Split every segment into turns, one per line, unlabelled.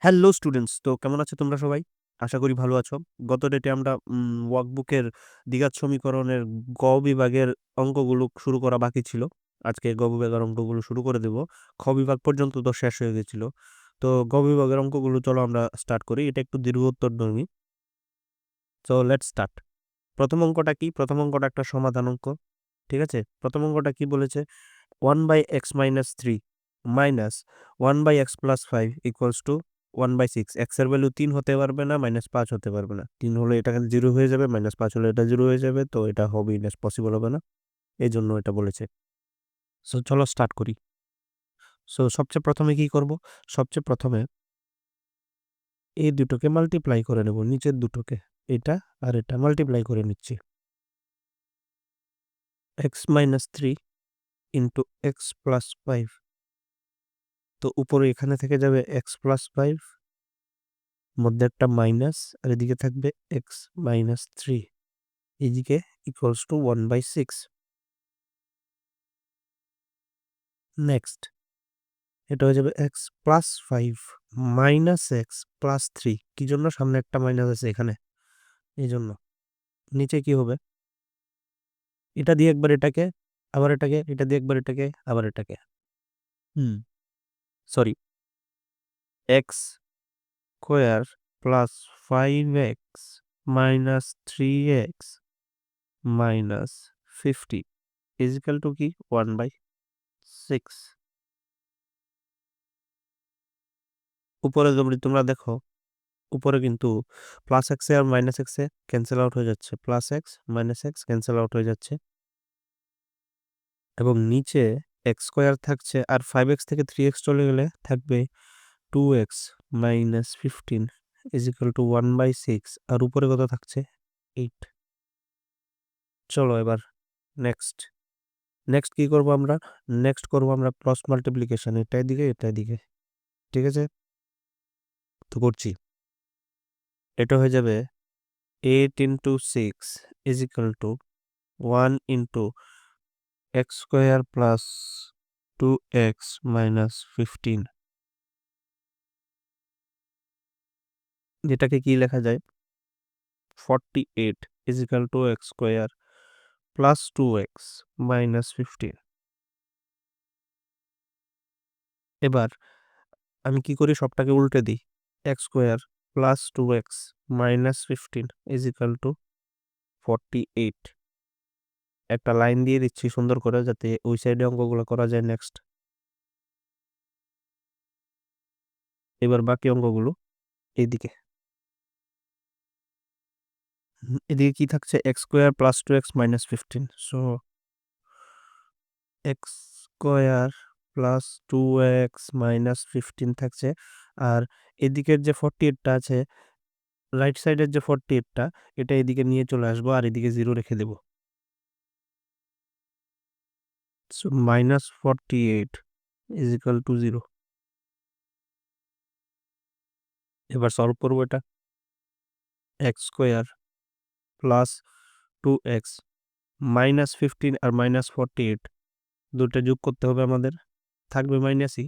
Hello students, তো কেমন আছো তোমরা সবাই? আশা করি ভালো আছো। গত ডেটে আমরা ওয়ার্কবুকের দ্বিঘাত সমীকরণের গ বিভাগের অঙ্কগুলো শুরু করা বাকি ছিল। আজকে গ বিভাগের অঙ্কগুলো শুরু করে দেব। খ বিভাগ পর্যন্ত তো শেষ হয়ে গেছিল। তো গ বিভাগের অঙ্কগুলো চলো আমরা স্টার্ট করি। এটা একটু দীর্ঘ উত্তরধর্মী। So let's start. প্রথম অঙ্কটা একটা সমাধান অঙ্ক। ঠিক আছে, প্রথম অঙ্কটা কি বলেছে? 1/x-3 minus 1/x+5 equals to 1/6। X এর ভ্যালু 3 হতে পারবে না, -5 হতে পারবে না। 3 হলে এটা 0 হয়ে যাবে, -5 হলে এটা 0 হয়ে যাবে, তো এটা হবেই না, পসিবল হবে না। এই জন্য এটা বলেছে। সো চলো স্টার্ট করি। সো সবচেয়ে প্রথমে কি করব? সবচেয়ে প্রথমে এই দুটোকে মাল্টিপ্লাই করে নেব, নিচের দুটোকে, এটা আর এটা মাল্টিপ্লাই করে নিচ্ছি। x-3 ইন্টু x+5, তো উপরে এখানে থেকে যাবে x+5, মধ্যে একটা মাইনাস, আর এদিকে থাকবে x-3, এদিকে ইকুয়ালস টু 1/6। নেক্সট এটা হয়ে যাবে x+5 মাইনাস x+3। কি জন্য? সামনে একটা মাইনাস আছে এখানে, এই জন্য। নিচে কি হবে? এটা দিয়ে একবার এটাকে, আবার এটাকে, এটা দিয়ে একবার এটাকে, আবার এটাকে, sorry, x square plus 5x minus 3x minus 50 equal to কি? 1/6। উপরে যদি তোমরা দেখো, উপরে কিন্তু প্লাস এক্সে আর মাইনাস এক্সে ক্যান্সেল আউট হয়ে যাচ্ছে, plus x minus x cancel out হয়ে যাচ্ছে, এবং নিচে এক্স স্কোয়ার থাকছে, আর 5x থেকে 3x চলে গেলে থাকবে 2x মাইনাস 15 ইজিক্যাল টু 1/6, আর উপরে কত থাকছে? 8। চলো এবার নেক্সট নেক্সট কি করব আমরা? নেক্সট করব আমরা ক্রস মাল্টিপ্লিকেশন, এটাই দিকে এটাই দিকে। ঠিক আছে, তো করছি। এটা হয়ে যাবে 8 into 6 is equal two 1 into x square plus 2x minus 15, যেটাকে কি লেখা যায়? 48 is equal two x square plus 2x minus 15। এবার আমি কি করি? সবটাকে উল্টে দিই। X square plus 2x minus 15 is equal two 48। একটা লাইন দিয়ে দিচ্ছি সুন্দর করে, যাতে ওই সাইডে অঙ্কগুলো করা যায়। নেক্সট, এবার বাকি অঙ্কগুলো এইদিকে। এদিকে কি থাকছে? X square plus 2x minus 15। So x square plus 2x minus 15 থাকছে, আর এদিকের যে 48টা আছে, রাইট সাইডের যে 48টা, এটা এদিকে নিয়ে চলে আসবো, আর এদিকে 0 রেখে দেব। So -48 is equal to 0। এবার সলভ করবো এটা। X square plus 2x minus 15 আর মাইনাস 48 দুটো যোগ করতে হবে আমাদের, থাকবে মাইনাসই।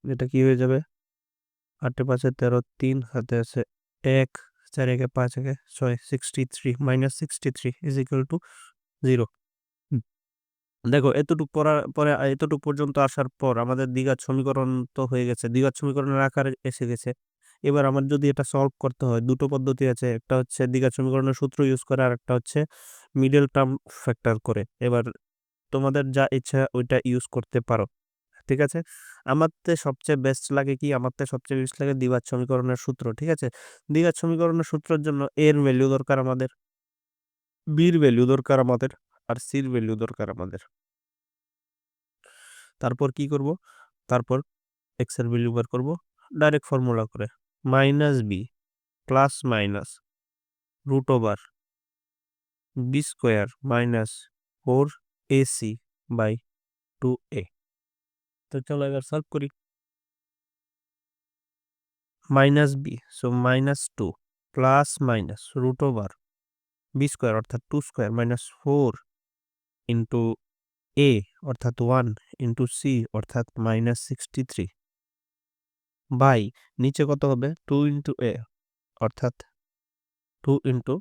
এটা কি হয়ে যাবে? 8 5 13, 3 হাতে আছে 1, 4 1 5 1 6, 63 মাইনাস 63 ইজ ইকুয়াল টু 0। দেখো, এতটুকু পড়ার পরে, এতটুকু পর্যন্ত আসার পর আমাদের দ্বিঘাত সমীকরণ তো হয়ে গেছে, দ্বিঘাত সমীকরণের আকারে এসে গেছে। এবার আমার যদি এটা সলভ করতে হয়, দুটো পদ্ধতি আছে, একটা হচ্ছে দ্বিঘাত সমীকরণের সূত্র ইউজ করে, আর একটা হচ্ছে মিডল টার্ম ফ্যাক্টর করে। এবার তোমাদের যা ইচ্ছা ওইটা ইউজ করতে পারো। ঠিক আছে, আমার তে সবচেয়ে বেস্ট লাগে কি? আমার তে সবচেয়ে বেস্ট লাগে দ্বিঘাত সমীকরণের সূত্র। ঠিক আছে, দ্বিঘাত সমীকরণের সূত্রের জন্য এর ভ্যালু দরকার আমাদের, বির ভ্যালু দরকার আমাদের, আর সির ভ্যালু দরকার আমাদের। তারপর কি করব? তারপর এক্স এর ভ্যালু বের করব ডাইরেক্ট ফর্মুলা করে, minus b plus minus root over b square minus 4ac by 2a। তো চলো এবার সলভ করি। Minus b, so -2 plus minus root over b square অর্থাৎ 2 স্কোয়ার মাইনাস 4 ইন্টু এ অর্থাৎ 1 ইন্টু সি অর্থাৎ -63। বাই নিচে কত হবে 2 ইন্টু এ, অর্থাৎ 2 ইন্টু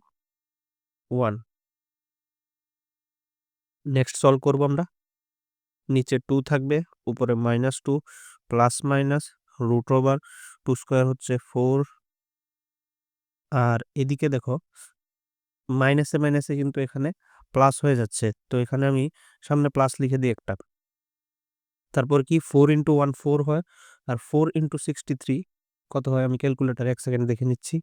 1। নেক্সট সলভ করবো আমরা। নিচে 2 থাকবে, উপরে -2, plus minus root over 2 square হচ্ছে 4। আর এদিকে দেখো মাইনাসে মাইনাসে কিন্তু এখানে প্লাস হয়ে যাচ্ছে, তো এখানে আমি সামনে প্লাস লিখে দিই একটা। তারপর কি 4 ইন্টু 1 4 হয়, আর 4 ইন্টু 63 কত হয়, আমি ক্যালকুলেটার 1 সেকেন্ড দেখে নিচ্ছি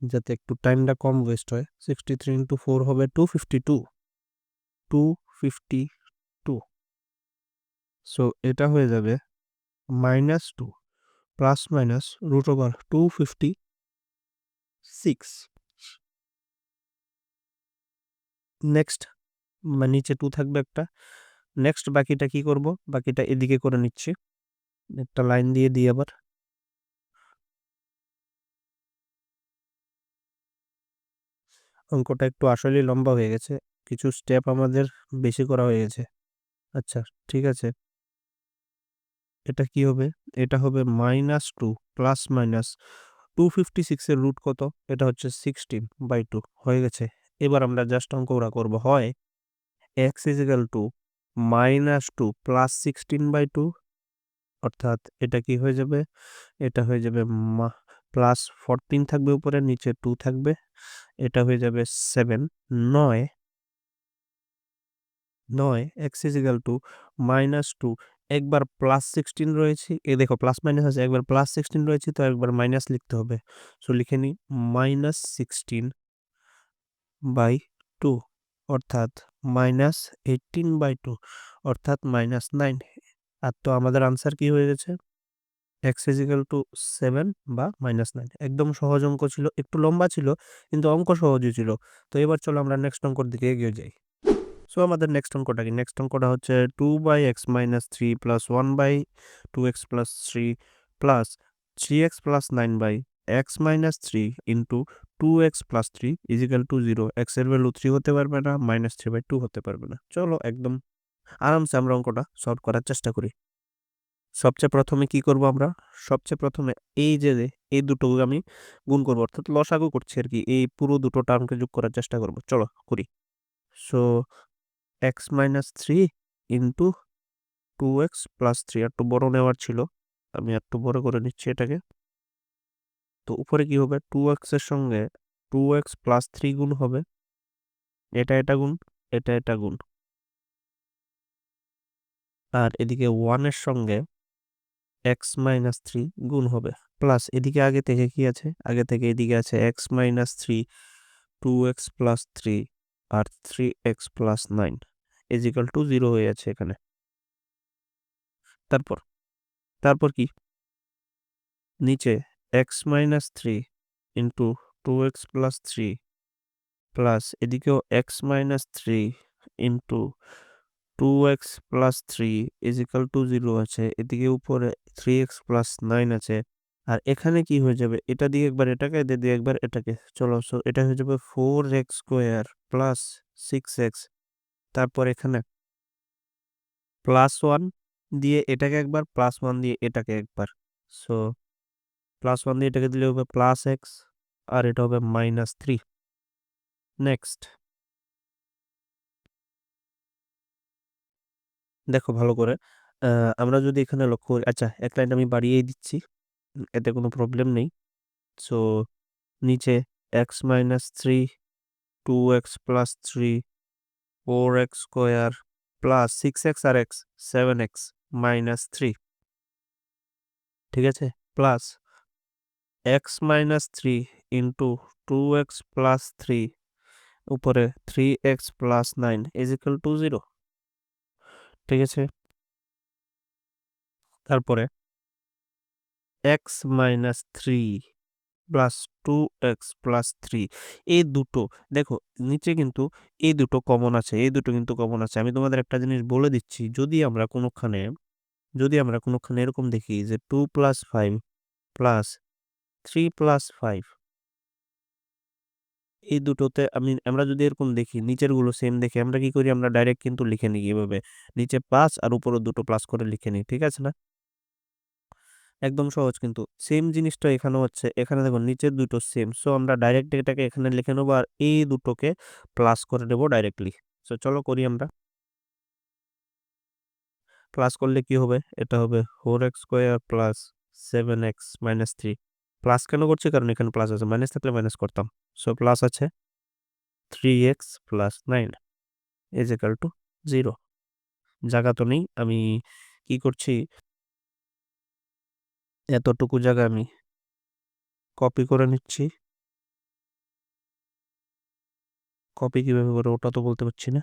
যাতে একটু টাইমটা কম ওয়েস্ট হয়। 63 ইন্টু 4 হবে 252, 252। সো এটা হয়ে যাবে -2 plus minus root over 256। Next নিচে 2 থাকবে একটা। নেক্সট বাকিটা কি করব, বাকিটা এদিকে করে নিচ্ছি, একটা লাইন দিয়ে দিই আবার। অঙ্কটা একটু আসলেই লম্বা হয়ে গেছে, কিছু স্টেপ আমাদের বেশি করা হয়ে গেছে। আচ্ছা ঠিক আছে, এটা কি হবে, এটা হবে -2 প্লাস মাইনাস 256 এর রুট কত, এটা হচ্ছে 16/2 হয়ে গেছে। এবার আমরা জাস্ট অঙ্কটা করব, হয় x = -2 প্লাস 16/2, অর্থাৎ এটা কি হয়ে যাবে, এটা হয়ে যাবে প্লাস 14 থাকবে উপরে, নিচে 2 থাকবে, এটা হয়ে যাবে 7। 9 x -2, একবার প্লাস 16 রয়েছে, এ দেখো প্লাস মাইনাস আছে, একবার প্লাস 16 রয়েছে তো একবার মাইনাস লিখতে হবে। সো লিখে নিই -16/2, অর্থাৎ -18/2, অর্থাৎ -9। আর তো আমাদের আনসার কি হয়ে গেছে, x = 7 বা -9। একদম সহজ অঙ্ক ছিল, একটু লম্বা ছিল কিন্তু অঙ্ক সহজই ছিল। তো এবার চলো আমরা নেক্সট অঙ্কর দিকে এগিয়ে যাই। সো আমাদের নেক্সট অঙ্কটা কি, নেক্সট অঙ্কটা হচ্ছে 2/x - 3 plus 1/2x plus 3 plus 3x plus 9/x - 3 into 2x plus 3 = 0। x এর ভ্যালু 3 হতে পারবে না, -3/2 হতে পারবে না। চলো একদম আরামসে আমরা অঙ্কটা সলভ করার চেষ্টা করি। সবচেয়ে প্রথমে কি করব আমরা, সবচেয়ে প্রথমে এই যে এই দুটো আমি গুণ করবো, অর্থাৎ লসাগু করছি আর কি, এই পুরো দুটো টার্মকে যোগ করার চেষ্টা করব, চলো করি। So x - 3 into 2x plus 3, একটু বড় নেওয়ার ছিল, আমি একটু বড় করে নিচ্ছি এটাকে। তো উপরে কি হবে, 2x এর সঙ্গে 2x প্লাস 3 গুণ হবে, এটা গুণ, এটা গুণ, আর এদিকে 1 এর সঙ্গে x - 3 গুণ হবে, প্লাস এদিকে আগে থেকে কি আছে, আগে থেকে এদিকে আছে x - 3, 2x প্লাস 3 আর 3x প্লাস 9 = 0 হয়ে আছে এখানে। তারপর তারপর কি, নিচে x - 3 into 2x plus 3 plus এদিকেও x - 3 ইন্টু 2x প্লাস 3 = 0 আছে, এদিকে উপরে 3x প্লাস 9 আছে। আর এখানে কি হয়ে যাবে, এটা দিয়ে একবার এটাকে, এটা দিয়ে একবার এটাকে, চলো সো এটা হয়ে যাবে 4x স্কোয়ার প্লাস 6x। তারপর এখানে +1 দিয়ে এটাকে একবার, +1 দিয়ে এটাকে একবার, সো +1 দিয়ে এটাকে দিলে হবে +x, আর এটা হবে -3। নেক্সট দেখো ভালো করে, আমরা যদি এখানে লক্ষ্য করি, আচ্ছা এক লাইন আমি বাড়িয়েই দিচ্ছি, এতে কোনো প্রবলেম নেই। সো নিচে x - 3, 2x plus 3, 4x square plus 6x আর x 7x -3, ঠিক আছে, plus x - 3 into 2x plus 3 উপরে 3x প্লাস 9 = 0, ঠিক আছে। তারপরে x - 3 প্লাস 2x প্লাস 3, এই দুটো দেখো নিচে কিন্তু এই দুটো কমন আছে, এই দুটো কিন্তু কমন আছে। আমি তোমাদের একটা জিনিস বলে দিচ্ছি, যদি আমরা কোনোখানে এরকম দেখি যে 2 প্লাস 5 প্লাস 3 প্লাস 5, এই দুটোতে আমরা যদি এরকম দেখি, নিচের গুলো সেম দেখে, আমরা কি করি, আমরা ডাইরেক্ট কিন্তু লিখে নিই এভাবে, নিচে প্লাস আর উপরে দুটো প্লাস করে লিখে নিই, ঠিক আছে না। একদম সহজ, কিন্তু সেম জিনিসটা এখানে হচ্ছে, এখানে দেখো নিচের দুটো সেম, সো আমরা ডাইরেক্ট এটাকে এখানে লিখে নেবো আর এই দুটোকে প্লাস করে দেবো ডাইরেক্টলি। সো চলো করি আমরা। প্লাস করলে কি হবে? এটা হবে 4x² প্লাস 7x-3। প্লাস কেন করছি? কারণ এখানে প্লাস আছে, মাইনাস থাকলে মাইনাস করতাম। সো প্লাস আছে 3x+9 ইজ ইকাল টু 0। জায়গা তো নেই, আমি কি করছি, এতটুকু জায়গা আমি কপি করে নিচ্ছি। কপি কিভাবে করে ওটা তো বলতে পারছি না।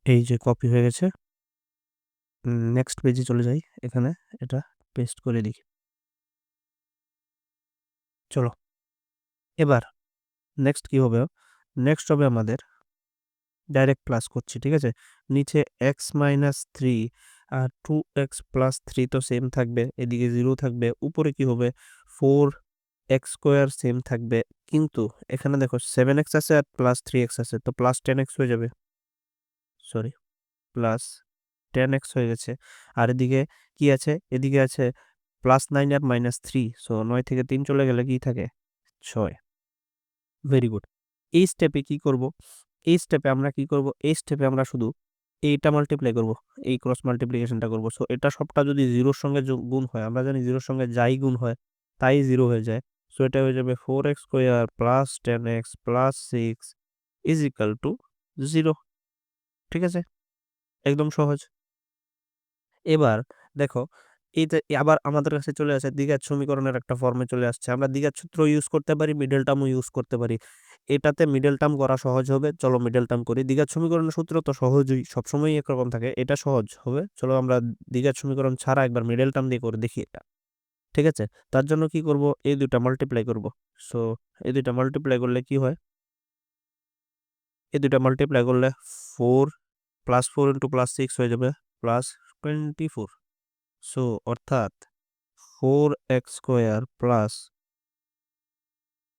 এই যে কপি হয়ে গেছে। নেক্সট পেজে চলে যাই, এখানে এটা পেস্ট করে দিই। চলো এবার নেক্সট কি হবে? নেক্সট হবে আমাদের ডাইরেক্ট প্লাস করছি, ঠিক আছে। নিচে x-3 আর 2x+3 তো সেম থাকবে, এদিকে 0 থাকবে। উপরে কি হবে? 4x² সেম থাকবে, কিন্তু এখানে দেখো 7x আছে আর +3x আছে, তো +10x হয়ে যাবে। সরি, +10x হয়ে গেছে। আর এদিকে কি আছে? এদিকে আছে +9 আর -3, সো 9 থেকে 3 চলে গেলে কি থাকে? 6। Very good. এই স্টেপে কি করব? এই স্টেপে আমরা কি করব? এই স্টেপে আমরা শুধু এইটা মাল্টিপ্লাই করব, এই ক্রস মাল্টিপ্লিকেশনটা করব। সো এটা সবটা যদি জিরোর সঙ্গে গুণ হয়, আমরা জানি জিরোর সঙ্গে যাই গুণ হয় তাই জিরো হয়ে যায়। সো এটা হয়ে যাবে 4x² plus 10x plus 6 is equal to 0। ঠিক আছে, একদম সহজ। এবার দেখো, এইটা আবার আমাদের কাছে চলে আসে দ্বিঘাত সমীকরণের একটা ফর্মে চলে আসছে। আমরা দ্বিঘাত সূত্র ইউজ করতে পারি, মিডল টার্মও ইউজ করতে পারি। এটাতে মিডল টার্ম করা সহজ হবে, চলো মিডল টার্ম করি। দ্বিঘাত সমীকরণের সূত্র তো সহজই, সবসময় একরকম থাকে, এটা সহজ হবে। চলো আমরা দ্বিঘাত সমীকরণ ছাড়া একবার মিডল টার্ম দিয়ে করে দেখি এটা। ঠিক আছে, তার জন্য কি করব? এই দুটা মাল্টিপ্লাই করব। সো এই দুটা মাল্টিপ্লাই করলে কি হয়? এই দুটা মাল্টিপ্লাই করলে 4 +4 × +6 হয়ে যাবে +24। সো অর্থাৎ 4x² প্লাস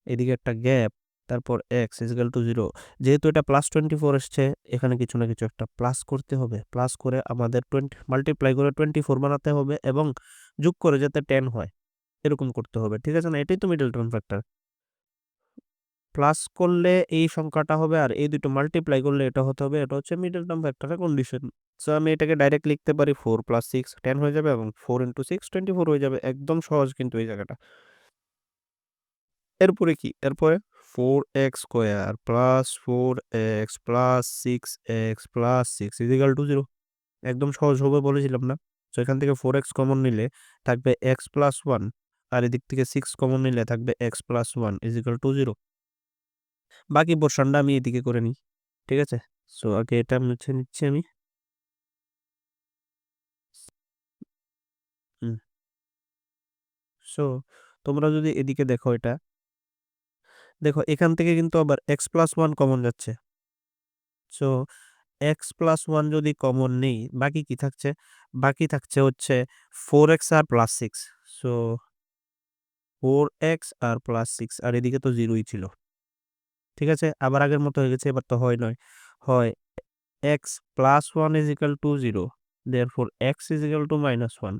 এদিকে একটা গ্যাপ, তারপর x ইজ ইকুয়াল টু 0। যেহেতু এটা +24 এসছে, এখানে কিছু না কিছু একটা প্লাস করতে হবে। প্লাস করে আমাদের 20 মাল্টিপ্লাই করে 24 বানাতে হবে এবং যোগ করে যাতে 10 হয় এরকম করতে হবে। ঠিক আছে না? এটাই তো মিডল টার্ম ফ্যাক্টর। প্লাস করলে এই সংখ্যাটা হবে আর এই দুটো মাল্টিপ্লাই করলে এটা হতে হবে। এটা হচ্ছে মিডল টার্ম ফ্যাক্টরের কন্ডিশন। সো আমি এটাকে ডাইরেক্ট লিখতে পারি 4 + 6 10 হয়ে যাবে এবং 4 × 6 24 হয়ে যাবে। একদম সহজ কিন্তু এই জায়গাটা। এরপরে কি? এরপরে 4x² plus 4x plus 6x plus 6 is equal to 0। একদম সহজ হবে বলেছিলাম না? তো এখান থেকে 4x কমন নিলে থাকবে x প্লাস 1 আর এদিক থেকে 6 কমন নিলে থাকবে x plus 1 is equal to 0। বাকি পোর্শনটা আমি এদিকে করে নিই। ঠিক আছে, সো আগে এটা মুছে নিচ্ছি আমি। হুম, সো তোমরা যদি এদিকে দেখো, এটা দেখো এখান থেকে কিন্তু আবার x প্লাস 1 কমন যাচ্ছে। সো x+1 যদি কমন নেই, বাকি কি থাকছে? বাকি থাকছে হচ্ছে 4x আর +6। সো 4x আর +6, আর এদিকে তো 0ই ছিল। ঠিক আছে, আবার আগের মতো হয়ে গেছে। এবার তো হয় নয়, হয় x+1 is equal to 0, therefore x is equal two -1,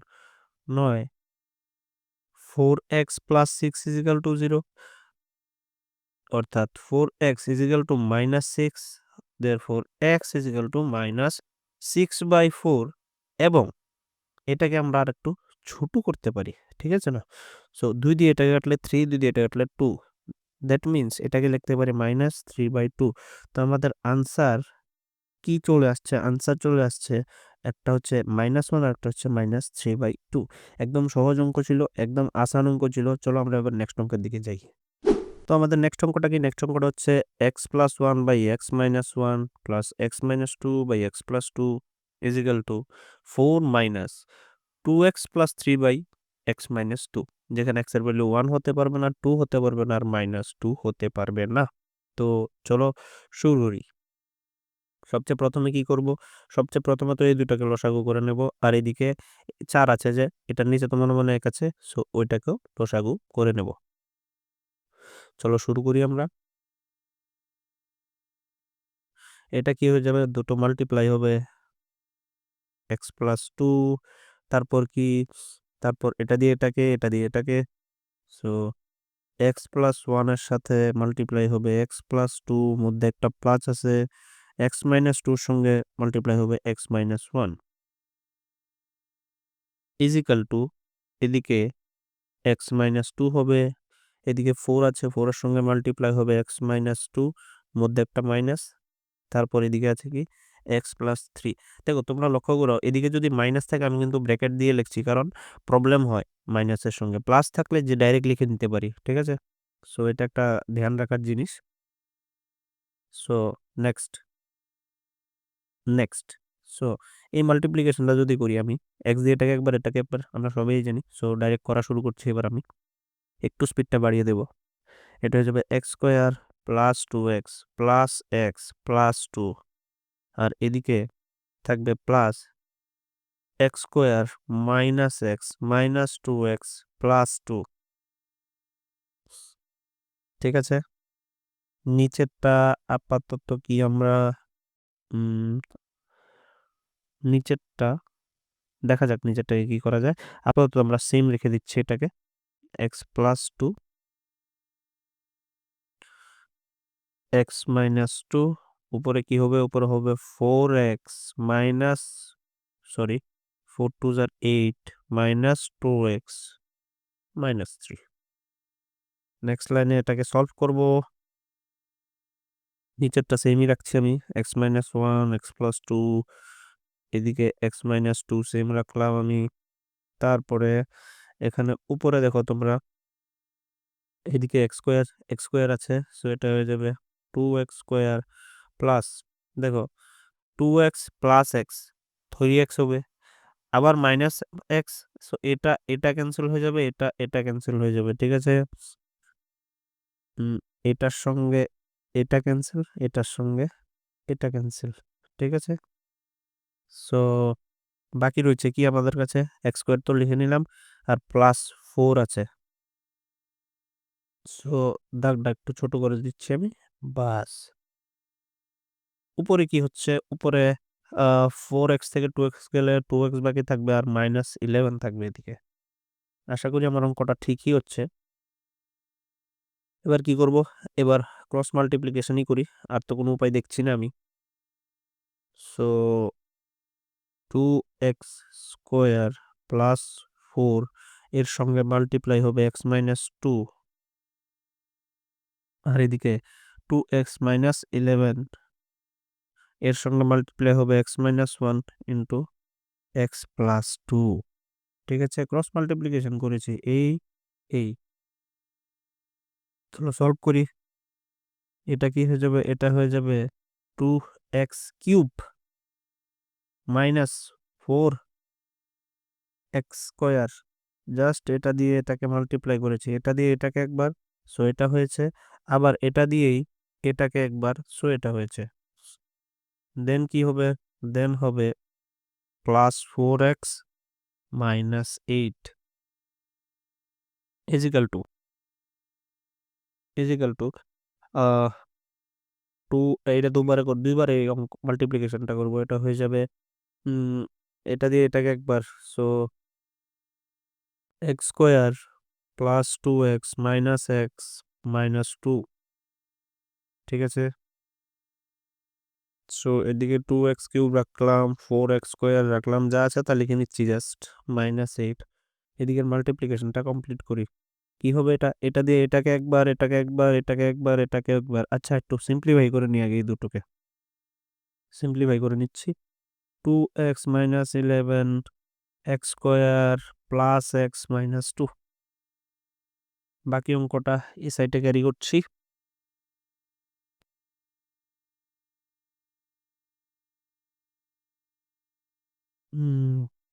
নয় 4x + 6 ইজ ইকাল টু 0, অর্থাৎ 4x is equal two -6, therefore x is equal two -6/4। এবং এটাকে আমরা আর একটু ছোট করতে পারি। ঠিক আছে না? সো 2 দিয়ে এটাকে কাটলে 3, 2 দিয়ে এটা কাটলে 2, দ্যাট মিনস এটাকে লিখতে পারি -3/2। তো আমাদের আনসার কি চলে আসছে? আনসার চলে আসছে একটা হচ্ছে -1 আর একটা হচ্ছে -3/2। একদম সহজ অঙ্ক ছিল, একদম আসান অঙ্ক ছিল। চলো আমরা এবার নেক্সট অঙ্কের দিকে যাই। তো আমাদের নেক্সট অঙ্কটা কি? নেক্সট অঙ্কটা হচ্ছে x+1/x-1 plus x-2/x+2 is equal to 4 2x plus 3/x-2, যেখানে x এর ভ্যালু 1 হতে পারবে না, 2 হতে পারবে না, আর -2 হতে পারবে না। তো চলো শুরু করি। সবচেয়ে প্রথমে কি করব? সবচেয়ে প্রথমে তো এই দুটাকে লসাগু করে নেব, আর এদিকে 4 আছে যে এটার নিচে তো মনে মনে 1 আছে, সো ওইটাকেও লসাগু করে নেব। চলো শুরু করি আমরা। এটা কি হয়ে যাবে, দুটো মাল্টিপ্লাই হবে x+2, তারপর কি, তারপর এটা দিয়ে এটাকে, এটা দিয়ে এটাকে, সো x+1 এর সাথে মাল্টিপ্লাই হবে x+2, মধ্যে একটা প্লাস আছে, x-2 এর সঙ্গে মাল্টিপ্লাই হবে x-1 ইজিক্যাল টু, এদিকে x-2 হবে, এদিকে 4 আছে, 4 এর সঙ্গে মাল্টিপ্লাই হবে x-2, মধ্যে একটা মাইনাস, তারপর এদিকে আছে কি x+3। দেখো তোমরা লক্ষ্য করো, এদিকে যদি মাইনাস থাকে আমি কিন্তু ব্র্যাকেট দিয়ে লিখছি, কারণ প্রবলেম হয় মাইনাসের সঙ্গে, প্লাস থাকলে যে ডাইরেক্ট লিখে নিতে পারি, ঠিক আছে। সো এটা একটা ধ্যান রাখার জিনিস। সো নেক্সট, নেক্সট সো এই মাল্টিপ্লিকেশনটা যদি করি আমি, এক্স দিয়ে এটাকে একবার এটাকে একবার, আমরা সবাই জানি। সো ডাইরেক্ট করা শুরু করছি এবার আমি, একটু স্পিডটা বাড়িয়ে দেব। এটা হয়ে যাবে x² + 2x + x + 2, আর এদিকে থাকবে প্লাস x² - x - 2x + 2, ঠিক আছে। নিচেরটা আপাতত কি আমরা নিচেরটা দেখা যাক, নিচেরটাকে কি করা যায়। আপাতত আমরা সেম রেখে দিচ্ছি এটাকে, x+2 x-2, উপরে কি হবে, উপরে হবে 4x minus, sorry 4 2 are 8 -2x -3। Next লাইনে এটাকে সলভ করব, নিচেরটা সেমই রাখছি আমি, x-1 x+2, এদিকে x-2 সেম রাখলাম আমি। তারপরে এখানে উপরে দেখো তোমরা, এদিকে x² আছে, সো এটা হয়ে যাবে 2x² প্লাস, দেখো 2x + x 3x হবে, আবার -x, সো এটা এটা ক্যান্সেল হয়ে যাবে, এটা এটা ক্যান্সেল হয়ে যাবে, ঠিক আছে। উম, এটার সঙ্গে এটা ক্যান্সেল, এটার সঙ্গে এটা ক্যান্সেল, ঠিক আছে। সো বাকি রয়েছে কি আমাদের কাছে, x² তো লিখে নিলাম, আর +4 আছে। সো দাগটা একটু ছোট করে দিচ্ছি আমি, বাস। উপরে কি হচ্ছে, উপরে 4x থেকে 2x গেলে 2x বাকি থাকবে, আর -11 থাকবে এদিকে। আশা করি আমার অঙ্কটা ঠিকই হচ্ছে। এবার কি করব, এবার ক্রস মাল্টিপ্লিকেশনই করি, আর তো কোনো উপায় দেখছি না আমি। সো 2x² + 4 এর সঙ্গে মাল্টিপ্লাই হবে x-2, আর এদিকে 2x - 11 এর সঙ্গে মাল্টিপ্লাই হবে x-1 ইন্টু x+2, ঠিক আছে। ক্রস মাল্টিপ্লিকেশন করেছি, এই চলো সলভ করি। এটা কি হয়ে যাবে, এটা হয়ে যাবে 2x³ -4x², জাস্ট এটা দিয়ে এটাকে মাল্টিপ্লাই করেছি, এটা দিয়ে এটাকে একবার, সো এটা হয়েছে, আবার এটা দিয়েই এটাকে একবার, সো এটা হয়েছে। দেন কি হবে, দেন হবে +4x - 8 is equal to, is equal to, ah 2, এটা দুইবারে মাল্টিপ্লিকেশনটা করবো, এটা হয়ে যাবে এটা দিয়ে এটাকে একবার, সো x² + 2x - x - 2, ঠিক আছে। সো এদিকে 2x³ রাখলাম, 4x² রাখলাম, যা আছে তা লিখে নিচ্ছি জাস্ট, -8। এদিকের মাল্টিপ্লিকেশনটা কমপ্লিট করি, কি হবে, এটা এটা দিয়ে এটাকে একবার, এটাকে একবার, এটাকে একবার, এটাকে একবার, আচ্ছা একটু সিম্পলিফাই করে নিই আগে, এই দুটোকে সিম্পলিফাই করে নিচ্ছি। 2x - 11 x² + x - 2, বাকি অঙ্কটা এই সাইডে ক্যারি করছি।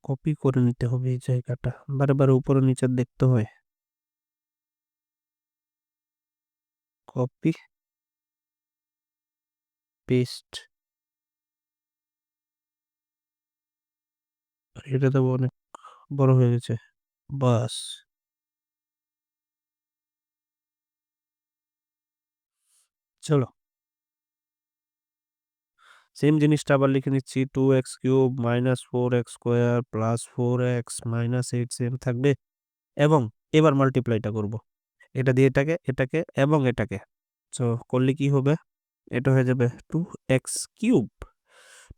কপি করে নিতে হবে এই জায়গাটা, বারে উপরে নিচে দেখতে হয়। কপি পেস্ট, এটা তো অনেক বড় হয়ে গেছে, বাস। চলো সেম জিনিসটা আবার লিখে নিচ্ছি, 2x³ minus 4x² plus 4x minus 8 same থাকবে। এবং এবার মাল্টিপ্লাইটা করব, এটা দিয়ে এটাকে, এটাকে এবং এটাকে। সো করলে কি হবে, এটা হয়ে যাবে 2x³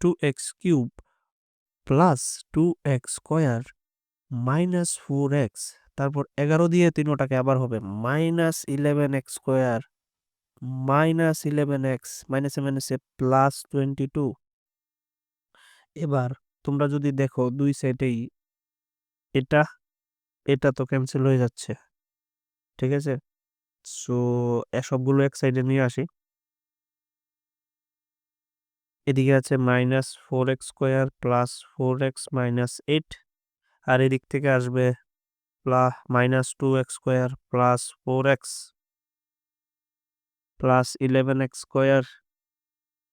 2x³ plus 2x² minus 4x, তারপর 11 দিয়ে 3টাকে আবার হবে মাইনাস 11x² মাইনাস 11x মাইনাসে মাইনাসে প্লাস 22। এবার তোমরা যদি দেখো দুই সাইডেই এটা এটা তো ক্যান্সেল হয়ে যাচ্ছে, ঠিক আছে। সো সবগুলো এক সাইডে নিয়ে আসি। এদিকে আছে minus 4x² plus 4x minus 8, আর এদিক থেকে আসবে minus 2x² plus 4x plus 11x²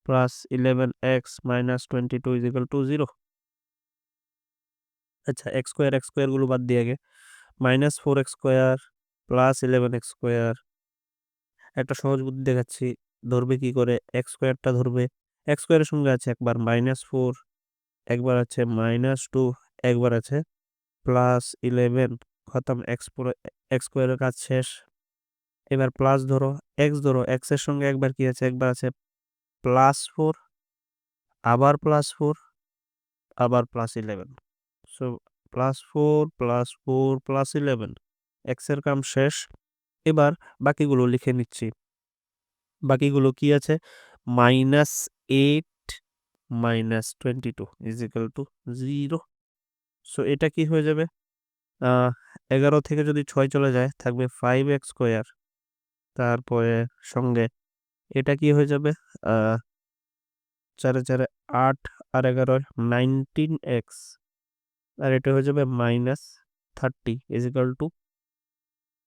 plus 11x minus 22 is equal to 0। আচ্ছা, x² গুলো বাদ দিয়ে আগে মাইনাস 4x² প্লাস 11x²। একটা সহজ বুদ্ধি দেখাচ্ছি, ধরবে কি করে, x²টা ধরবে, x² এর সঙ্গে আছে একবার -4, একবার আছে -2, একবার আছে +11, খতম, x² এর কাজ শেষ। এবার প্লাস ধরো, ধরো, x এর সঙ্গে একবার কি আছে, একবার আছে +4, আবার +4, আবার +11। সো +4 +4 +11, x এর কাম শেষ। এবার বাকিগুলো লিখে নিচ্ছি। বাকিগুলো কি আছে, -8 -22 ইজিক্যাল টু 0। সো এটা কি হয়ে যাবে, 11 থেকে যদি 6 চলে যায় থাকবে 5x², তারপরে সঙ্গে এটা কি হয়ে যাবে, 4 4 8 আর 11 19x, আর এটা হয়ে যাবে -30 ইজিক্যাল টু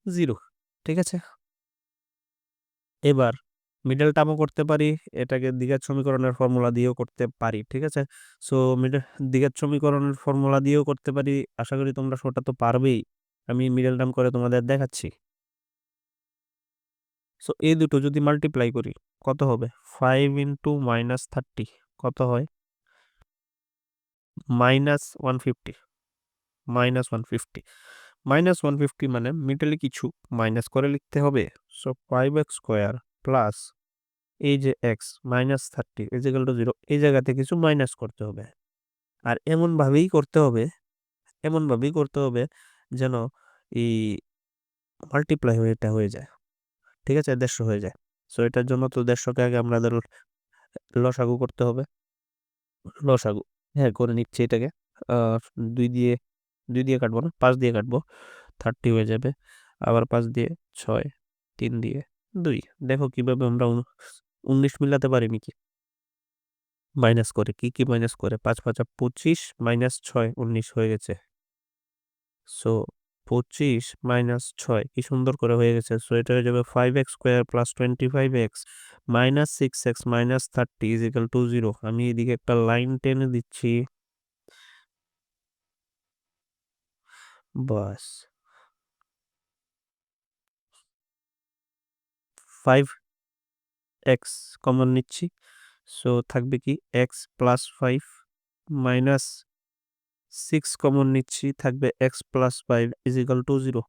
0, ঠিক আছে। এবার মিডল টার্মও করতে পারি, এটাকে দ্বিঘাত সমীকরণের ফর্মুলা দিয়েও করতে পারি, ঠিক আছে। সো দ্বিঘাত সমীকরণের ফর্মুলা দিয়েও করতে পারি, আশা করি তোমরা সেটা তো পারবেই, আমি মিডল টার্ম করে তোমাদের দেখাচ্ছি। সো এই দুটো যদি মাল্টিপ্লাই করি কত হবে, 5 ইন্টু -30 কত হয়, -150 -150 -150, মানে মিডলে কিছু মাইনাস করে লিখতে হবে। সো 5x² প্লাস এই যে x -30 ইজিক্যাল টু 0, এই জায়গাতে কিছু মাইনাস করতে হবে। আর এমনভাবেই করতে হবে যেন এই মাল্টিপ্লাই হয়ে এটা হয়ে যায়, ঠিক আছে, 150 হয়ে যায়। সো এটার জন্য তো 150কে আগে আমাদের লসাগু করতে হবে। লসাগু, হ্যাঁ, করে নিচ্ছি এটাকে। আহ, 2 দিয়ে কাটবো না, 5 দিয়ে কাটবো, 30 হয়ে যাবে। আবার 5 দিয়ে 6, 3 দিয়ে 2। দেখো কিভাবে আমরা 19 মিলাতে পারি নাকি, মাইনাস করে, কি কি মাইনাস করে, 5 5 25 -6 19 হয়ে গেছে। সো 25 -6 কি সুন্দর করে হয়ে গেছে। সো এটা হয়ে যাবে 5x² plus 25x minus 6x minus 30 is equal to 0। আমি এদিকে একটা লাইন টেনে দিচ্ছি, বাস। 5x কমন নিচ্ছি, সো থাকবে কি x প্লাস 5 মাইনাস 6 কমন নিচ্ছি, থাকবে x প্লাস 5 ইজিক্যাল টু 0।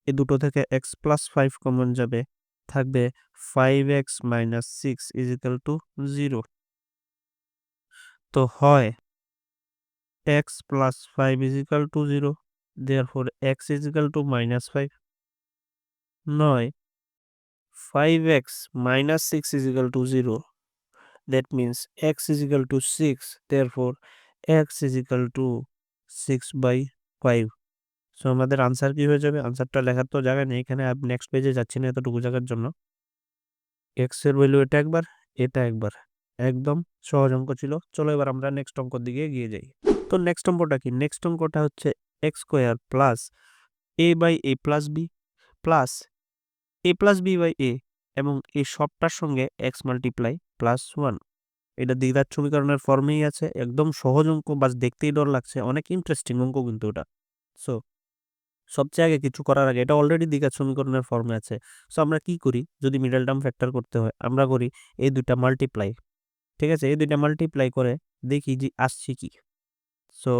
এই দুটো থেকে x প্লাস 5 কমন যাবে, থাকবে 5x মাইনাস 6 ইজিক্যাল টু 0। তো হয় x plus 5 is equal to 0, therefore x is equal to -5, নয় 5x minus 6 is equal to 0, that means x is equal to 6, therefore x is equal to 6/5। So আমাদের answer কি হয়ে যাবে, আনসারটা লেখার তো জায়গা নেই এখানে, নেক্সট পেজে যাচ্ছি না এতটুকু জায়গার জন্য। x এর ভ্যালু এটা একবার, এটা একবার, একদম সহজ অঙ্ক ছিল। চলো এবার আমরা নেক্সট অঙ্কর দিকে এগিয়ে যাই। তো নেক্সট অঙ্কটা কি, নেক্সট অঙ্কটা হচ্ছে x² plus a/a plus b plus a plus b/a এবং এই সবটার সঙ্গে x মাল্টিপ্লাই প্লাস 1। এটা দ্বিঘাত সমীকরণের ফর্মেই আছে, একদম সহজ অঙ্ক, বাস দেখতেই ডর লাগছে, অনেক ইন্টারেস্টিং অঙ্ক কিন্তু ওটা। সো সবচেয়ে আগে কিছু করার আগে, এটা অলরেডি দ্বিঘাত সমীকরণের ফর্মে আছে। সো আমরা কি করি, যদি মিডল টার্ম ফ্যাক্টর করতে হয় আমরা করি এই দুইটা মাল্টিপ্লাই, ঠিক আছে, এই দুইটা মাল্টিপ্লাই করে দেখি যে আসছে কি। সো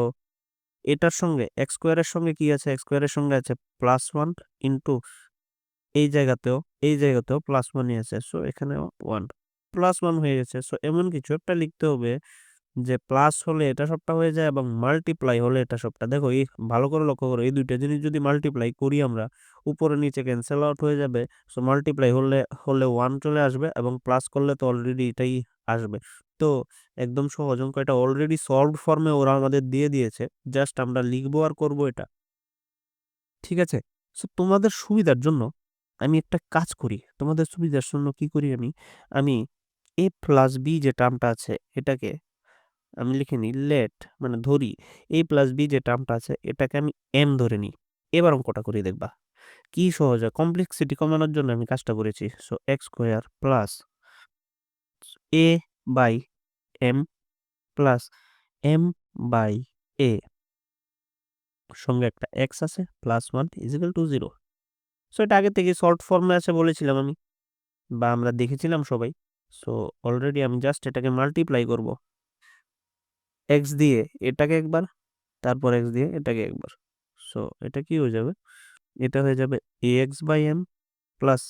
এটার সঙ্গে এক্স স্কোয়ারের সঙ্গে কি আছে, এক্স স্কোয়ারের সঙ্গে আছে +1 ইন্টু এই জায়গাতেও +1ই আছে। সো এখানেও 1 +1 হয়ে গেছে। সো এমন কিছু একটা লিখতে হবে যে প্লাস হলে এটা সবটা হয়ে যায় এবং মাল্টিপ্লাই হলে এটা সবটা। দেখো এই ভালো করে লক্ষ্য করো, এই দুইটা জিনিস যদি মাল্টিপ্লাই করি আমরা, উপরে নিচে ক্যান্সেল আউট হয়ে যাবে। সো মাল্টিপ্লাই হলে হলে 1 চলে আসবে এবং প্লাস করলে তো অলরেডি এটাই আসবে। তো একদম সহজ অঙ্ক, এটা অলরেডি সলভড ফর্মে ওরা আমাদের দিয়ে দিয়েছে, জাস্ট আমরা লিখবো আর করবো এটা। ঠিক আছে, সো তোমাদের সুবিধার জন্য আমি একটা কাজ করি, তোমাদের সুবিধার জন্য কি করি আমি, আমি a+b যে টার্মটা আছে এটাকে আমি লিখে নিই লেট, মানে ধরি a+b যে টার্মটা আছে এটাকে আমি m ধরে নিই। এবার অঙ্কটা করে দেখবা কি সহজ হয়। কমপ্লেক্সিটি কমানোর জন্য আমি কাজটা করেছি। So x square plus a by m plus m by a সঙ্গে একটা x আছে +1 = 0। সো এটা আগে থেকে শর্ট ফর্মে আছে বলেছিলাম আমি, বা আমরা দেখেছিলাম সবাই। সো অলরেডি আমি জাস্ট এটাকে মাল্টিপ্লাই করব, এক্স দিয়ে এটাকে একবার, তারপর এক্স দিয়ে এটাকে একবার। সো এটা কি হয়ে যাবে, এটা হয়ে যাবে ax/m প্লাস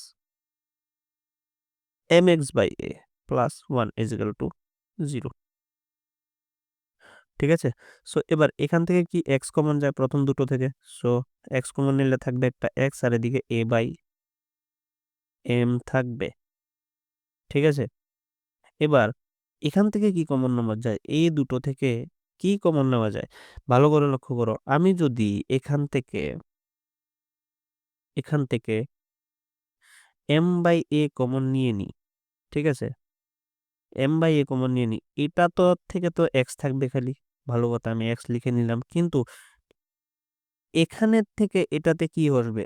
mx/a প্লাস 1 = 0। ঠিক আছে, সো এবার এখান থেকে কি x কমন যায় প্রথম দুটো থেকে। সো x কমন নিলে থাকবে একটা x আর এদিকে a/m থাকবে। ঠিক আছে, এবার এখান থেকে কি কমন নেওয়া যায়, এই দুটো থেকে কি কমন নেওয়া যায় ভালো করে লক্ষ্য করো। আমি যদি এখান থেকে m/a কমন নিয়ে নিই, ঠিক আছে, m/a কমন নিয়ে নিই, এটা তো থেকে তো x থাকবে খালি, ভালো কথা আমি x লিখে নিলাম। কিন্তু এখানের থেকে এটাতে কি আসবে,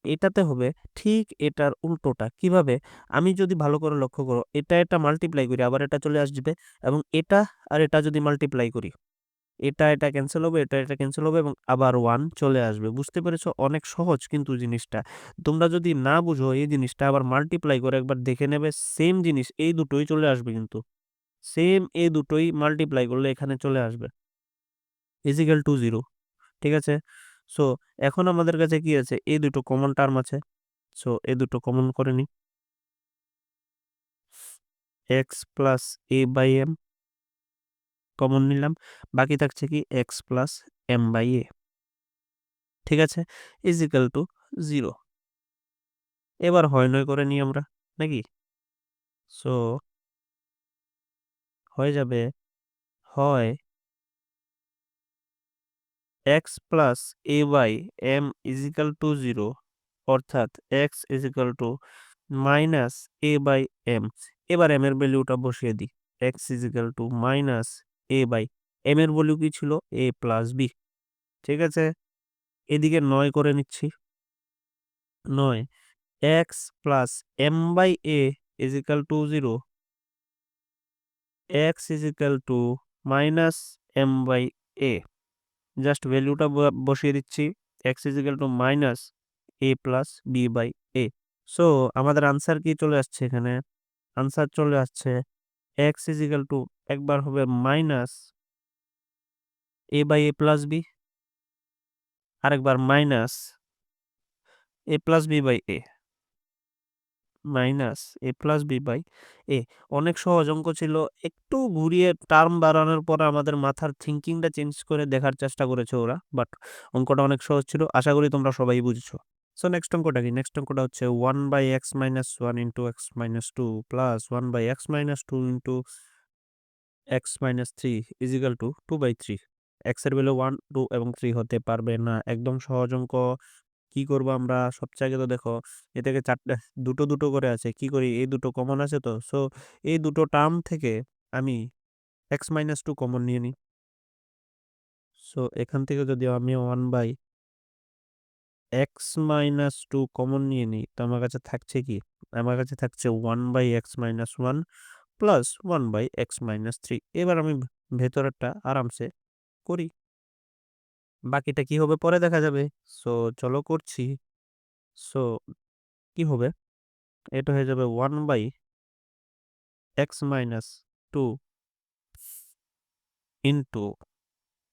এটাতে হবে ঠিক এটার উল্টোটা। কিভাবে, আমি যদি ভালো করে লক্ষ্য করো, এটা মাল্টিপ্লাই করি আবার এটা চলে আসবে, এবং এটা আর এটা যদি মাল্টিপ্লাই করি, এটা ক্যান্সেল হবে, এটা ক্যান্সেল হবে এবং আবার 1 চলে আসবে। বুঝতে পেরেছো, অনেক সহজ কিন্তু জিনিসটা। তোমরা যদি না বুঝো এই জিনিসটা, আবার মাল্টিপ্লাই করে একবার দেখে নেবে, সেম জিনিস এই দুটোই চলে আসবে, কিন্তু সেম এই দুটোই মাল্টিপ্লাই করলে এখানে চলে আসবে = 0। ঠিক আছে, সো এখন আমাদের কাছে কি আছে, এই দুটো কমন টার্ম আছে। সো এই দুটো কমন করে নিই, x প্লাস a/m কমন নিলাম, বাকি থাকছে কি x প্লাস m/a। ঠিক আছে, = 0। এবার হয় নয় করে নিই আমরা নাকি। সো হয়ে যাবে, হয় x প্লাস a/m = 0, অর্থাৎ x মাইনাস a/m। এবার m এর ভ্যালুটা বসিয়ে দিই, x মাইনাস a/m এর ভ্যালু কি ছিল, a+b। ঠিক আছে, এদিকে 9 করে নিচ্ছি, 9 x plus m/a = 0, x minus m/a। Just ভ্যালুটা বসিয়ে দিচ্ছি, x minus a plus b/a। So আমাদের আনসার কি চলে আসছে এখানে, আনসার চলে আসছে x একবার হবে মাইনাস a/a প্লাস b, আরেকবার minus a plus b/a, minus a plus b/a। অনেক সহজ অঙ্ক ছিল, একটু ঘুরিয়ে টার্ম বাড়ানোর পর আমাদের মাথার থিঙ্কিংটা চেঞ্জ করে দেখার চেষ্টা করেছে ওরা, বাট অঙ্কটা অনেক সহজ ছিল। আশা করি তোমরা সবাই বুঝছো। সো নেক্সট অঙ্কটা কি, নেক্সট অঙ্কটা হচ্ছে 1/x-1 into x-2 plus 1/x-2 into x-3 2/3। X এর ভ্যালু 1, 2 এবং 3 হতে পারবে না। একদম সহজ অঙ্ক। কি করব আমরা, সবচেয়ে আগে তো দেখো এটাকে চারটে, দুটো দুটো করে আছে, কি করি, এই দুটো কমন আছে তো। সো এই দুটো টার্ম থেকে আমি x-2 কমন নিয়ে নিই। সো এখান থেকে যদি আমি 1/x-2 কমন নিয়ে নিই, তো আমার কাছে থাকছে কি, আমার কাছে থাকছে 1/x-1 প্লাস 1/x-3। এবার আমি ভেতরেরটা আরামসে করি, বাকিটা কি হবে পরে দেখা যাবে। সো চলো করছি। সো কি হবে, এটা হয়ে যাবে 1/x-2 ইন্টু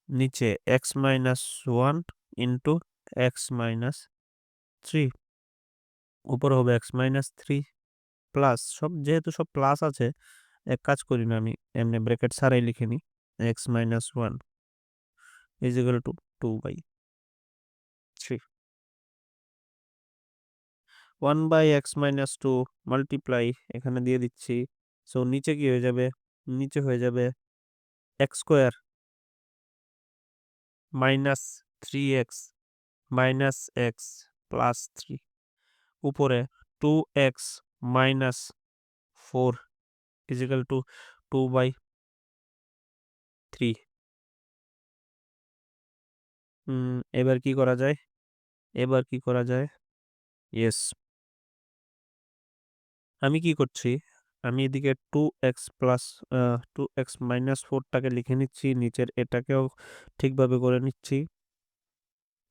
নিচে x minus 1 into x minus 3, উপরে হবে এক্স মাইনাস 3 প্লাস, যেহেতু সব প্লাস আছে, এক কাজ করি না, আমি এমনি ব্র্যাকেট ছাড়াই লিখে নিই, x minus 1 is equal to 2/3, 1/x-2 multiply এখানে দিয়ে দিচ্ছি। সো নিচে কি হয়ে যাবে, নিচে হয়ে যাবে x square minus 3x minus x plus 3, উপরে 2x minus 4 is equal to 2/3। এবার কি করা যায়, ইয়েস, আমি কি করছি, আমি এদিকে 2x মাইনাস 4টাকে লিখে নিচ্ছি, নিচের এটাকেও ঠিকভাবে করে নিচ্ছি।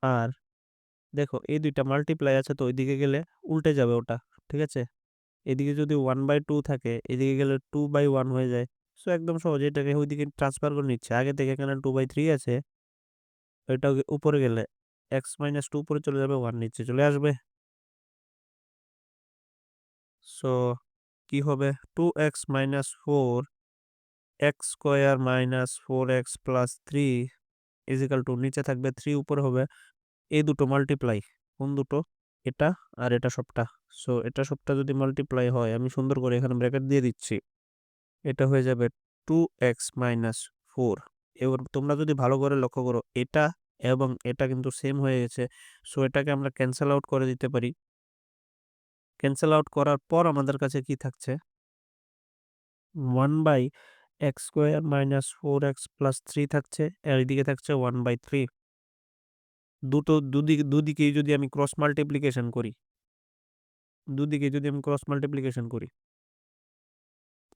আর দেখো এই দুইটা মাল্টিপ্লাই আছে, তো ওইদিকে গেলে উল্টে যাবে ওটা, ঠিক আছে। এদিকে যদি 1/2 থাকে, এদিকে গেলে 2/1 হয়ে যায়। সো একদম সহজে এটাকে ওইদিকে ট্রান্সফার করে নিচ্ছে, আগে থেকে এখানে 2/3 আছে, ওইটা উপরে গেলে x-2 উপরে চলে যাবে, 1 নিচে চলে আসবে। সো কি হবে, 2x-4 x square minus 4x plus 3 is equal two, নিচে থাকবে 3, উপরে হবে এই দুটো মাল্টিপ্লাই, কোন দুটো, এটা আর এটা সবটা। সো এটা সবটা যদি মাল্টিপ্লাই হয়, আমি সুন্দর করে এখানে ব্র্যাকেট দিয়ে দিচ্ছি, এটা হয়ে যাবে 2x-4। এবার তোমরা যদি ভালো করে লক্ষ্য করো, এটা এবং এটা কিন্তু সেম হয়ে গেছে। সো এটাকে আমরা ক্যান্সেল আউট করে দিতে পারি। ক্যান্সেল আউট করার পর আমাদের কাছে কি থাকছে, 1/x² - 4x+3 থাকছে, আর এদিকে থাকছে 1/3। দুদিকেই যদি আমি ক্রস মাল্টিপ্লিকেশন করি,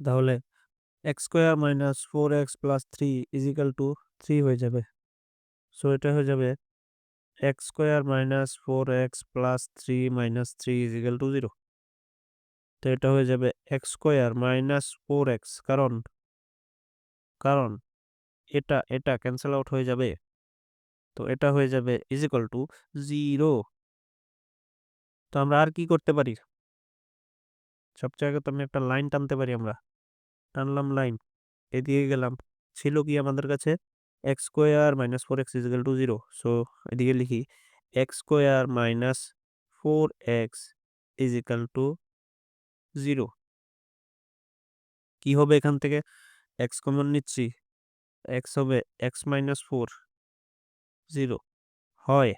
তাহলে x² - 4x+3 is equal two 3 হয়ে যাবে। সো এটা হয়ে যাবে x² - 4x+3 - 3 is equal to 0। তো এটা হয়ে যাবে x² - 4x, কারণ কারণ এটা ক্যান্সেল আউট হয়ে যাবে, তো এটা হয়ে যাবে ইজ ইকাল টু 0। তো আমরা আর কি করতে পারি, সবচেয়ে আগে তো আমি একটা লাইন টানতে পারি, আমরা টানলাম লাইন, এদিকে গেলাম, ছিল কি আমাদের কাছে x² - 4x is equal to 0। So এদিকে লিখি x² - 4x is equal to 0। কি হবে এখান থেকে, x কমন নিচ্ছি, x হবে x-4, 0 হয়,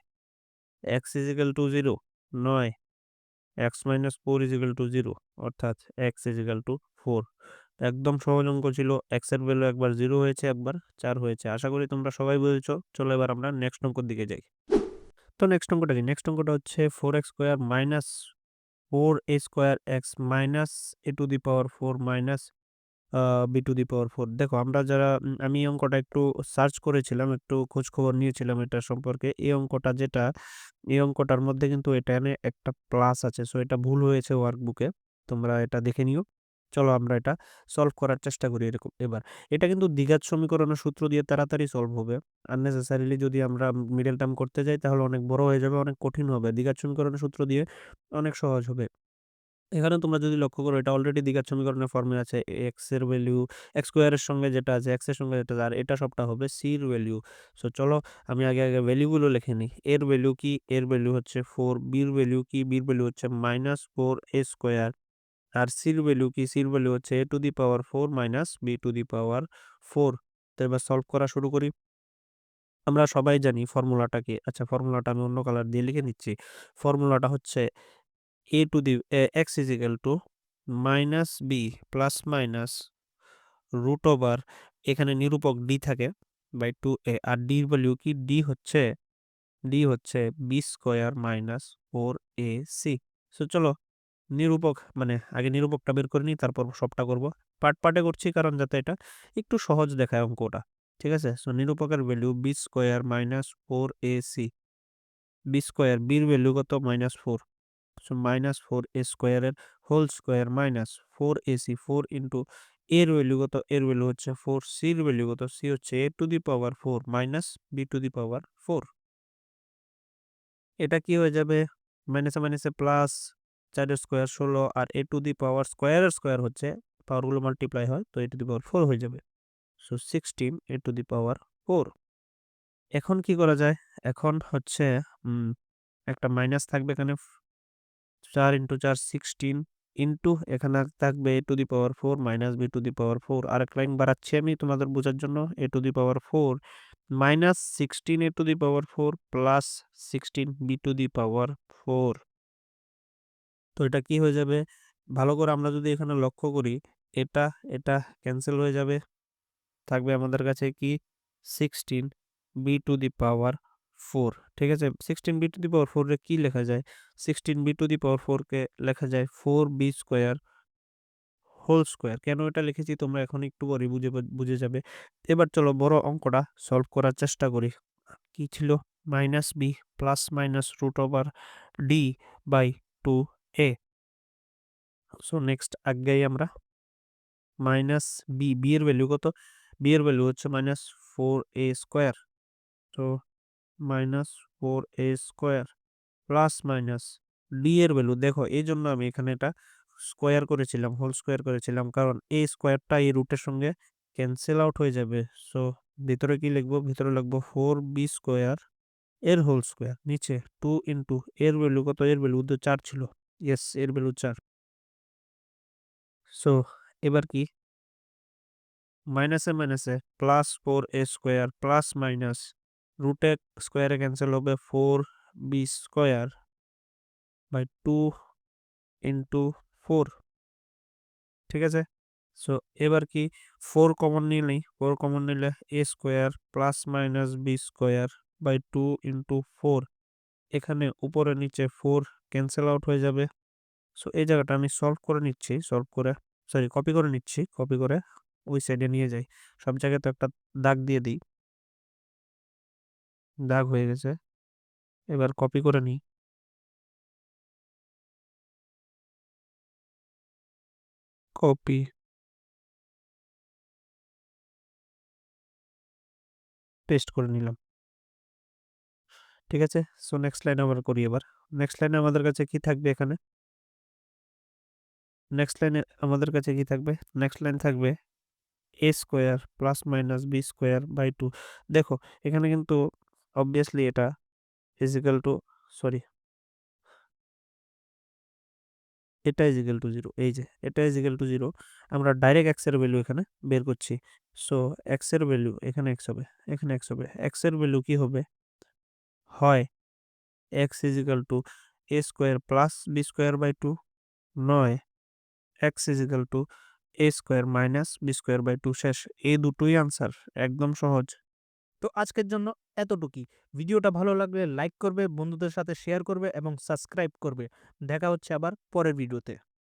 x ইজ ইকাল টু 0 নয়, x-4 ইজ ইকাল টু 0, অর্থাৎ x ইজ ইকাল টু 4। একদম সহজ অঙ্ক ছিল, x এর ভ্যালু একবার 0 হয়েছে, একবার 4 হয়েছে। আশা করি তোমরা সবাই বুঝেছো। চলো এবার আমরা নেক্সট অঙ্কের দিকে যাই। তো নেক্সট অঙ্কটা কি, নেক্সট অঙ্কটা হচ্ছে 4x² - 4a² x minus a⁴ minus b⁴। দেখো আমরা যারা আমি এই অঙ্কটা একটু সার্চ করেছিলাম, একটু খোঁজ খবর নিয়েছিলাম এটা সম্পর্কে। এই অঙ্কটার মধ্যে কিন্তু এখানে একটা প্লাস আছে, সো এটা ভুল হয়েছে ওয়ার্কবুকে, তোমরা এটা দেখে নিও। চলো আমরা এটা সলভ করার চেষ্টা করি। এরকম এবার এটা কিন্তু দ্বিঘাত সমীকরণের সূত্র দিয়ে তাড়াতাড়ি সলভ হবে। আননেসেসারিলি যদি আমরা মিডল টার্ম করতে যাই, তাহলে অনেক বড় হয়ে যাবে, অনেক কঠিন হবে। দ্বিঘাত সমীকরণের সূত্র দিয়ে অনেক সহজ হবে। এখানে তোমরা যদি লক্ষ্য করো, এটা অলরেডি দ্বিঘাত সমীকরণের ফর্মে আছে, এক্স এর ভ্যালু এক্স স্কোয়ারের সঙ্গে যেটা আছে, এক্স এর সঙ্গে যেটা আছে, আর এটা সবটা হবে সির ভ্যালু। সো চলো আমি আগে ভ্যালুগুলো লিখে নিই। এর ভ্যালু কি, এর ভ্যালু হচ্ছে 4, বির ভ্যালু কি, বির ভ্যালু হচ্ছে -4a², আর সির ভ্যালু কি, সির ভ্যালু হচ্ছে a⁴ b⁴। তো এবার সলভ করা শুরু করি। আমরা সবাই জানি ফর্মুলাটা কি, আচ্ছা ফর্মুলাটা আমি অন্য কালার দিয়ে লিখে নিচ্ছি। ফর্মুলাটা হচ্ছে x is equal two -b plus minus √, এখানে নিরূপক d থাকে, বাই 2a, আর d এর ভ্যালু কি, d হচ্ছে b² - 4ac। সো চলো নিরূপক, মানে আগে নিরূপকটা বের করে নিই, তারপর সবটা করব। পার্টে করছি, কারণ যাতে এটা একটু সহজ দেখায় অঙ্কটা, ঠিক আছে। সো নিরূপকের ভ্যালু b² - 4ac, বির ভ্যালু কত, -4। সো -4a² এর whole square minus 4ac, 4 into এর ভ্যালু কত? এর ভ্যালু হচ্ছে 4, সির ভ্যালু কত? সি হচ্ছে a to the power 4 minus b to the power 4। এটা কি হয়ে যাবে? মাইনাসে মাইনাসে প্লাস, 4 এর স্কোয়ার 16, আর a টু দি পাওয়ার স্কোয়ারের স্কোয়ার হচ্ছে, পাওয়ারগুলো মাল্টিপ্লাই হয়, তো a টু দি পাওয়ার 4 হয়ে যাবে। So 16 a to the power 4। এখন কি করা যায়? এখন হচ্ছে একটা মাইনাস থাকবে এখানে, 4 ইন্টু 4 16, ইন্টু এখানে থাকবে a to the power 4 minus b to the power 4। আরেক লাইন বাড়াচ্ছি আমি তোমাদের বোঝার জন্য, a to the power 4 minus 16 a to the power 4 plus 16 b to the power 4। তো এটা কি হয়ে যাবে? ভালো করে আমরা যদি এখানে লক্ষ্য করি, এটা এটা ক্যান্সেল হয়ে যাবে, থাকবে আমাদের কাছে কি 16 b টু দি পাওয়ার 4। ঠিক আছে, 16 b টু দি পাওয়ার 4 রে কি লেখা যায়? 16 b টু দি পাওয়ার 4 কে লেখা যায় 4b স্কোয়ার হোল স্কোয়ার। কেন এটা লিখেছি তোমরা এখন একটু পরে বুঝে যাবে। এবার চলো বড় অঙ্কটা সলভ করার চেষ্টা করি। কি ছিল? Minus b plus minus root over d by 2a। So next আগাই আমরা। মাইনাস বি এর ভ্যালু কত? বি এর ভ্যালু হচ্ছে মাইনাস 4a স্কোয়ার। তো minus 4a square plus minus d এর ভ্যালু, দেখো এই জন্য আমি এখানে এটা স্কোয়ার করেছিলাম, হোল স্কোয়ার করেছিলাম, কারণ এই স্কোয়ারটা এই রুটের সঙ্গে ক্যান্সেল আউট হয়ে যাবে। সো ভিতরে কি লিখবো? ভিতরে লিখবো 4b স্কোয়ার এর হোল স্কোয়ার, নিচে 2 ইন্টু এর ভ্যালু কত? এর ভ্যালু তো 4 ছিল, ইয়েস এর ভ্যালু 4। সো এবার কি? মাইনাসে মাইনাসে plus 4a square plus minus রুটে স্কোয়ারে ক্যান্সেল হবে 4b স্কোয়ার বাই 2 ইন্টু 4। ঠিক আছে, সো এবার কি? 4 কমন নিলেই, 4 কমন নিলে a square plus minus b square by 2 into 4। এখানে উপরে নিচে 4 ক্যান্সেল আউট হয়ে যাবে। সো এই জায়গাটা আমি সলভ করে নিচ্ছি, সলভ করে সরি কপি করে নিচ্ছি, কপি করে ওই সাইডে নিয়ে যাই। সব জায়গায় তো একটা দাগ দিয়ে দিই, দাগ হয়ে গেছে। এবার কপি করে নিই, কপি পেস্ট করে নিলাম। ঠিক আছে, সো নেক্সট লাইন আবার করি। এবার নেক্সট লাইনে আমাদের কাছে কি থাকবে? এখানে নেক্সট লাইনে আমাদের কাছে কি থাকবে? নেক্সট লাইন থাকবে a square plus minus b square by 2। দেখো এখানে কিন্তু অবভিয়াসলি এটা ইজিক্যাল টু, সরি এটা ইজিক্যাল টু 0, এই যে এটা ইজিক্যাল টু 0। আমরা ডাইরেক্ট এক্স এর ভ্যালু এখানে বের করছি। সো এক্স এর ভ্যালু এখানে এক্স হবে, এখানে এক্স হবে। এক্স এর ভ্যালু কি হবে? হয় x is equal to a square plus b square by 2, নয় x is equal to a square minus b square by 2। শেষ, এই দুটোই আনসার, একদম সহজ। তো আজকের জন্য এতটুকুই। ভিডিওটা ভালো লাগলে লাইক করবে, বন্ধুদের সাথে শেয়ার করবে এবং সাবস্ক্রাইব করবে। দেখা হচ্ছে আবার পরের ভিডিওতে।